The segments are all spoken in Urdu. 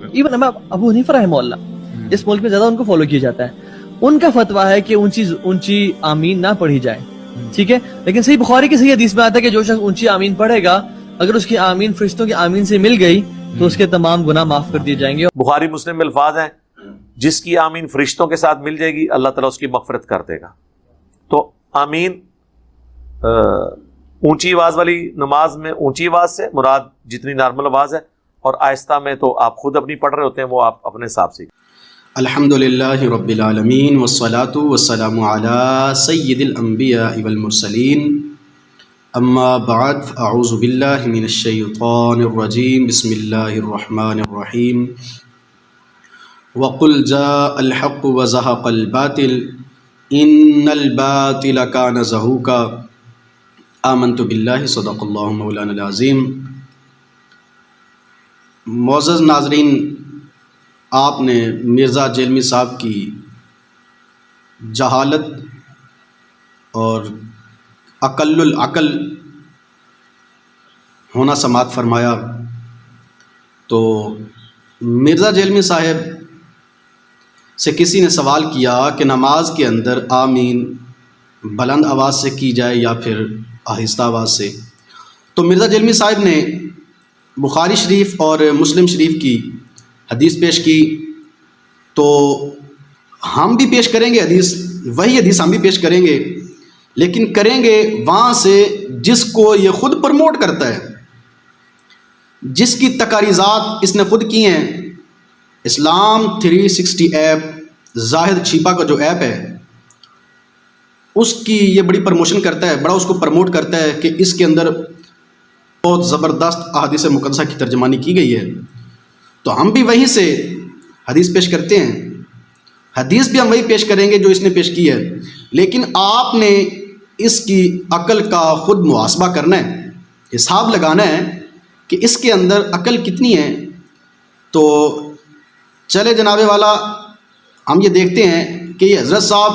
ایون ابو حنیفہ رحمہ اللہ اس ملک میں زیادہ ان کو فالو کیا جاتا ہے، ان کا فتویٰ ہے کہ اونچی آمین نہ پڑھی جائے، ٹھیک ہے، لیکن صحیح بخاری کی صحیح حدیث میں آتا ہے کہ جو شخص اونچی آمین پڑھے گا اگر اس کی آمین فرشتوں کی آمین سے مل گئی تو اس کے تمام گناہ معاف کر دیے جائیں گے۔ بخاری مسلم میں الفاظ ہیں جس کی آمین فرشتوں کے ساتھ مل جائے گی اللہ تعالیٰ اس کی مغفرت کر دے گا۔ تو آمین اونچی آواز والی نماز میں اونچی آواز سے مراد جتنی نارمل آواز ہے، اور آہستہ میں تو آپ خود اپنی پڑھ رہے ہوتے ہیں، وہ آپ اپنے حساب سے۔ الحمدللہ رب العالمین والصلاة والسلام علی سید الانبیاء والمرسلین، اما بعد، اعوذ باللہ من الشیطان الرجیم، بسم اللہ الرحمن الرحیم۔ وقل جاء الحق وزهق الباطل ان الباطل کان زہوقا، آمنت باللہ، صدق اللہ مولانا العظیم۔ معزز ناظرین، آپ نے مرزا جیلمی صاحب کی جہالت اور اقل العقل ہونا سماعت فرمایا۔ تو مرزا جیلمی صاحب سے کسی نے سوال کیا کہ نماز کے اندر آمین بلند آواز سے کی جائے یا پھر آہستہ آواز سے، تو مرزا جیلمی صاحب نے بخاری شریف اور مسلم شریف کی حدیث پیش کی۔ تو ہم بھی پیش کریں گے حدیث، وہی حدیث ہم بھی پیش کریں گے، لیکن کریں گے وہاں سے جس کو یہ خود پروموٹ کرتا ہے، جس کی تقاریضات اس نے خود کی ہیں۔ اسلام 360 ایپ، زاہد چھیپا کا جو ایپ ہے، اس کی یہ بڑی پروموشن کرتا ہے، بڑا اس کو پروموٹ کرتا ہے کہ اس کے اندر بہت زبردست احادیث مقدسہ کی ترجمانی کی گئی ہے۔ تو ہم بھی وہیں سے حدیث پیش کرتے ہیں، حدیث بھی ہم وہی پیش کریں گے جو اس نے پیش کی ہے، لیکن آپ نے اس کی عقل کا خود محاسبہ کرنا ہے، حساب لگانا ہے کہ اس کے اندر عقل کتنی ہے۔ تو چلے جناب والا، ہم یہ دیکھتے ہیں کہ یہ حضرت صاحب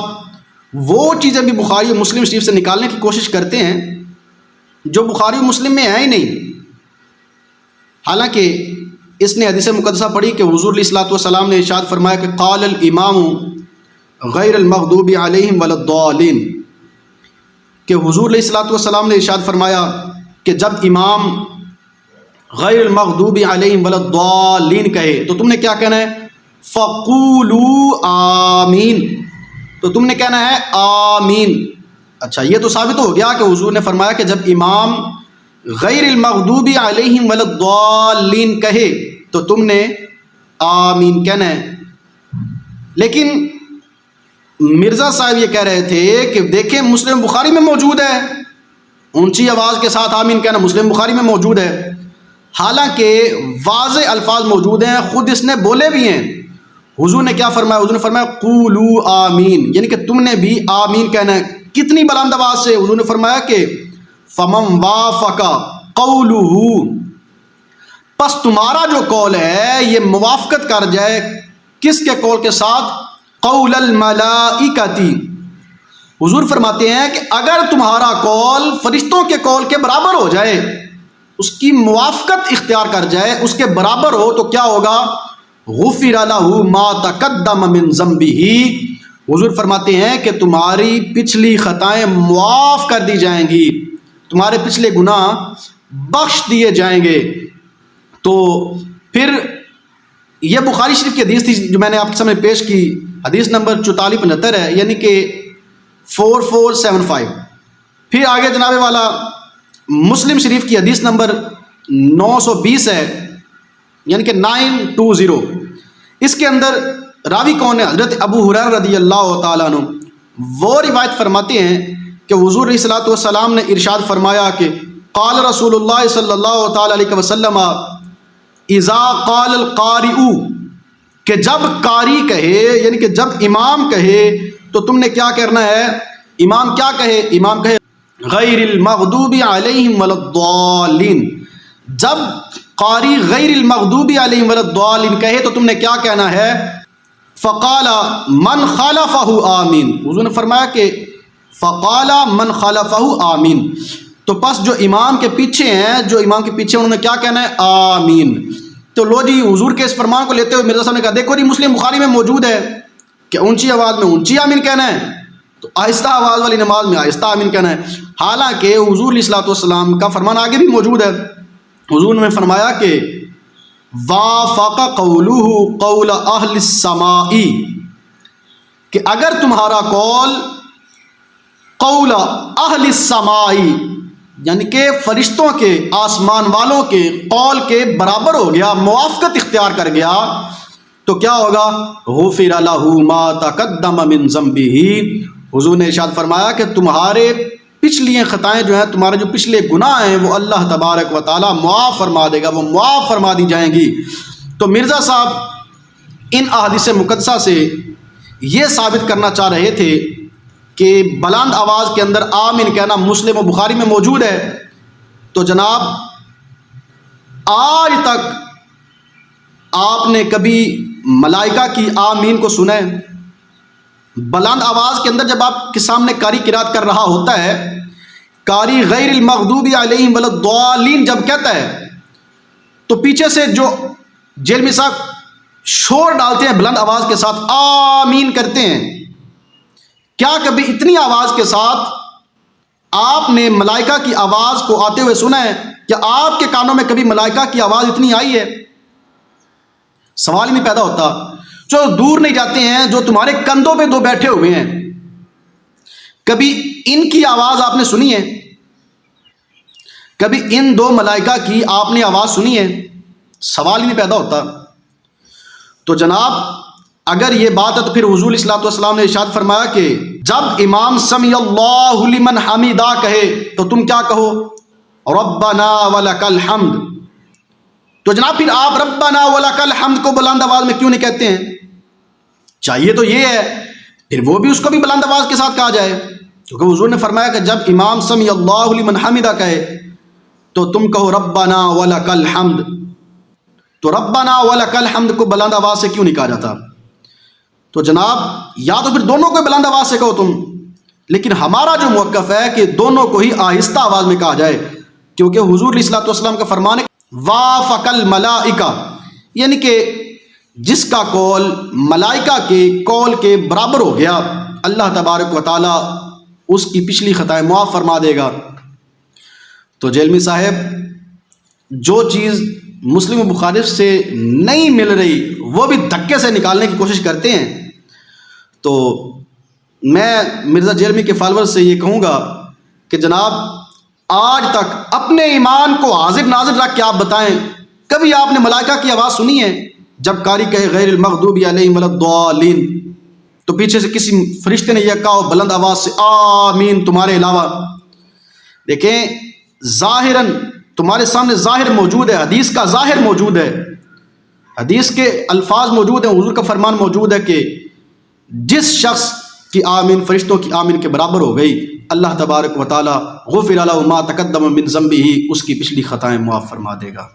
وہ چیزیں بھی بخاری اور مسلم شریف سے نکالنے کی کوشش کرتے ہیں جو بخاری و مسلم میں ہے ہی نہیں۔ حالانکہ اس نے حدیث مقدسہ پڑھی کہ حضور علیہ الصلوۃ والسلام نے ارشاد فرمایا کہ قال الامام غیر المغضوب علیہم ولا الضالین، کہ حضور علیہ الصلوۃ والسلام نے ارشاد فرمایا کہ جب امام غیر المغضوب علیہم ولا الضالین کہے تو تم نے کیا کہنا ہے؟ فقولوا آمین، تو تم نے کہنا ہے آمین۔ اچھا، یہ تو ثابت ہو گیا کہ حضور نے فرمایا کہ جب امام غیر المغضوب علیہم ولا الضالین کہے تو تم نے آمین کہنا ہے۔ لیکن مرزا صاحب یہ کہہ رہے تھے کہ دیکھیں مسلم بخاری میں موجود ہے، اونچی آواز کے ساتھ آمین کہنا مسلم بخاری میں موجود ہے، حالانکہ واضح الفاظ موجود ہیں، خود اس نے بولے بھی ہیں۔ حضور نے کیا فرمایا؟ حضور نے فرمایا قولوا آمین، یعنی کہ تم نے بھی آمین کہنا ہے۔ کتنی بلند آواز سے؟ حضور نے فرمایا کہ فمن وافق قولہ، پس تمہارا جو قول ہے یہ موافقت کر جائے کس کے قول کے ساتھ؟ قول الملائکتی۔ حضور فرماتے ہیں کہ اگر تمہارا قول فرشتوں کے قول کے برابر ہو جائے، اس کی موافقت اختیار کر جائے، اس کے برابر ہو، تو کیا ہوگا؟ غفر لہ ما تقدم من ذنبہ، حضور فرماتے ہیں کہ تمہاری پچھلی خطائیں معاف کر دی جائیں گی، تمہارے پچھلے گناہ بخش دیے جائیں گے۔ تو پھر یہ بخاری شریف کی حدیث تھی جو میں نے آپ کے سامنے پیش کی، حدیث نمبر 4475 ہے، یعنی کہ 4475۔ پھر آگے جناب والا مسلم شریف کی حدیث نمبر 920 ہے، یعنی کہ 920۔ اس کے اندر راوی کون ہے؟ حضرت ابو ہریرہ رضی اللہ تعالیٰ عنہ۔ وہ روایت فرماتے ہیں کہ حضور علیہ الصلوۃ والسلام نے ارشاد فرمایا کہ قال رسول اللہ صلی اللہ تعالیٰ علیہ وسلم اذا قال القارئ، کہ جب قاری کہے، یعنی کہ جب امام کہے تو تم نے کیا کرنا ہے؟ امام کیا کہے؟ امام کہے غیر المغضوب علیہم ولا الضالین، جب قاری غیر المغضوب علیہم ولا الضالین کہے تو تم نے کیا کہنا ہے؟ فقال من خلفہ آمین، حضور نے فرمایا کہ فقال من خلفہ آمین، تو پس جو امام کے پیچھے ہیں، جو امام کے پیچھے انہوں نے کیا کہنا ہے؟ آمین۔ تو لو جی حضور کے اس فرمان کو لیتے ہوئے مرزا صاحب نے کہا دیکھو جی مسلم بخاری میں موجود ہے کہ اونچی آواز میں اونچی آمین کہنا ہے، تو آہستہ آواز والی نماز میں آہستہ آمین کہنا ہے. حالانکہ حضور علیہ الصلوۃ والسلام کا فرمان آگے بھی موجود ہے. حضور نے فرمایا کہ وافق قولہ قول اہل السماء، کہ اگر تمہارا قول قول اہل السماء یعنی کہ فرشتوں کے، آسمان والوں کے قول کے برابر ہو گیا، موافقت اختیار کر گیا، تو کیا ہوگا؟ غفر لہ ما تقدم من ذنبہ. حضور نے ارشاد فرمایا کہ تمہارے پچھلی خطائیں جو ہیں، تمہارے جو پچھلے گناہ ہیں، وہ اللہ تبارک و تعالیٰ معاف فرما دے گا، وہ معاف فرما دی جائیں گی. تو مرزا صاحب ان احادیث مقدسہ سے یہ ثابت کرنا چاہ رہے تھے کہ بلند آواز کے اندر آمین کہنا مسلم و بخاری میں موجود ہے. تو جناب آج تک آپ نے کبھی ملائکہ کی آمین کو سنا ہے؟ بلند آواز کے اندر جب آپ کے سامنے قاری قرات کر رہا ہوتا ہے، قاری غیر المغضوب علیہم ولا الضالین جب کہتا ہے، تو پیچھے سے جو جیلمی صاحب شور ڈالتے ہیں بلند آواز کے ساتھ، آمین کرتے ہیں. کیا کبھی اتنی آواز کے ساتھ آپ نے ملائکہ کی آواز کو آتے ہوئے سنا ہے؟ کیا آپ کے کانوں میں کبھی ملائکہ کی آواز اتنی آئی ہے؟ سوال ہی نہیں پیدا ہوتا. جو دور نہیں جاتے ہیں، جو تمہارے کندھوں پہ دو بیٹھے ہوئے ہیں، کبھی ان کی آواز آپ نے سنی ہے؟ کبھی ان دو ملائکہ کی آپ نے آواز سنی ہے؟ سوال ہی نہیں پیدا ہوتا. تو جناب اگر یہ بات ہے تو پھر حضور علیہ السلام نے ارشاد فرمایا کہ جب امام سمی اللہ لمن حمیدہ کہے تو تم کیا کہو؟ ربنا ولک الحمد. تو جناب پھر آپ ربنا ولک الحمد کو بلند آواز میں کیوں نہیں کہتے ہیں؟ چاہیے تو یہ ہے پھر وہ بھی اس کو بھی بلند آواز کے ساتھ کہا جائے، کیونکہ حضور نے فرمایا کہ جب امام سمی اللہ لمن حمیدہ کہے تو تم کہو ربنا ولک الحمد. تو ربنا ولک الحمد کو بلند آواز سے کیوں نہیں کہا جاتا؟ تو جناب یا تو پھر دونوں کو بلند آواز سے کہو تم، لیکن ہمارا جو موقف ہے کہ دونوں کو ہی آہستہ آواز میں کہا جائے، کیونکہ حضور علیہ السلام کا فرمان ہے وافق الملائکہ، یعنی کہ جس کا قول ملائکہ کے قول کے برابر ہو گیا، اللہ تبارک و تعالیٰ اس کی پچھلی خطائیں معاف فرما دے گا. تو جیلمی صاحب جو چیز مسلم و بخاری سے نہیں مل رہی وہ بھی دھکے سے نکالنے کی کوشش کرتے ہیں. تو میں مرزا جیلمی کے فالوور سے یہ کہوں گا کہ جناب آج تک اپنے ایمان کو حاضر ناظر رکھ کے آپ بتائیں، کبھی آپ نے ملائکہ کی آواز سنی ہے جب قاری کہے غیر المغضوب علیہم ولا الضالین تو پیچھے سے کسی فرشتے نے یہ کہا بلند آواز سے آمین تمہارے علاوہ؟ دیکھیں ظاہراً تمہارے سامنے ظاہر موجود ہے، حدیث کا ظاہر موجود ہے، حدیث کے الفاظ موجود ہیں، حضور کا فرمان موجود ہے کہ جس شخص کی آمین فرشتوں کی آمین کے برابر ہو گئی، اللہ تبارک و تعالی غفر لہ ما تقدم من ذنبہ، اس کی پچھلی خطائیں معاف فرما دے گا.